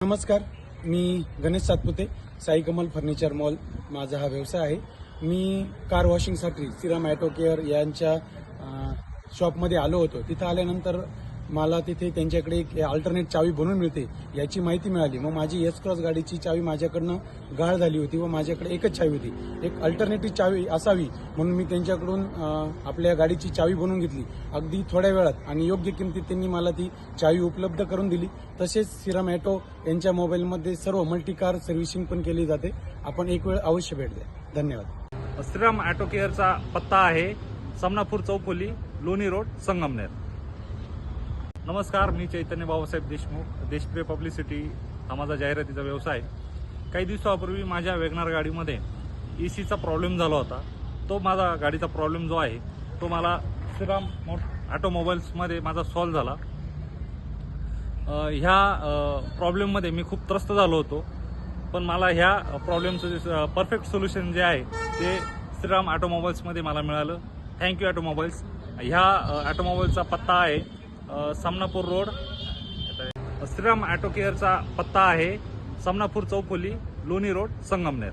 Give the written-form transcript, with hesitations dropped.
नमस्कार, मी Ganesh Satpute, Sai Kamal furniture mall माझा हा व्यवसाय आहे। मी कार वॉशिंगसाठी श्रीराम ऑटो केअर यांच्या शॉपमध्ये आलो होतो। तिथं आल्यानंतर मला तिथे त्यांच्याकडे एक अल्टरनेट चावी बनवून मिळते याची माहिती मिळाली। मग माझी एस क्रॉस गाडीची चावी माझ्याकडनं गाळ झाली होती व माझ्याकडे एकच चावी होती। एक अल्टरनेटिव्ह चावी असावी म्हणून मी त्यांच्याकडून आपल्या गाडीची चावी बनवून घेतली अगदी थोड्या वेळात आणि योग्य किमतीत त्यांनी मला ती चावी उपलब्ध करून दिली। तसेच श्रीराम ऑटो यांच्या मोबाईलमध्ये सर्व मल्टी कार सर्व्हिसिंग पण केली जाते। आपण एक वेळ अवश्य भेट द्या। धन्यवाद। श्रीराम ऑटो केअरचा पत्ता आहे समनापूर चौफुली, लोणी रोड, संगमनेर। नमस्कार, मी चैतन्य बाबासाहेब देशमुख। देशप्रिय पब्लिसिटी हा माझा जाहिरातीचा व्यवसाय। काही दिवसापूर्वी माझ्या वेगनार गाडीमध्ये ECचा प्रॉब्लेम झाला होता। तो माझा गाडीचा प्रॉब्लेम जो आहे तो मला श्रीराम ऑटोमोबाईल्समध्ये माझा सॉल्व्ह झाला। ह्या प्रॉब्लेममध्ये मी खूप त्रस्त झालो होतो, पण मला ह्या प्रॉब्लेमचं परफेक्ट सोल्युशन जे आहे ते श्रीराम ऑटोमोबाईल्समध्ये मला मिळालं। Thank you automobiles. ह्या ऑटोमोबाईलचा पत्ता आहे समनापूर रोड। श्रीराम ऑटो केअरचा पत्ता आहे समनापूर चौफुली, लोणी रोड, संगमनेर।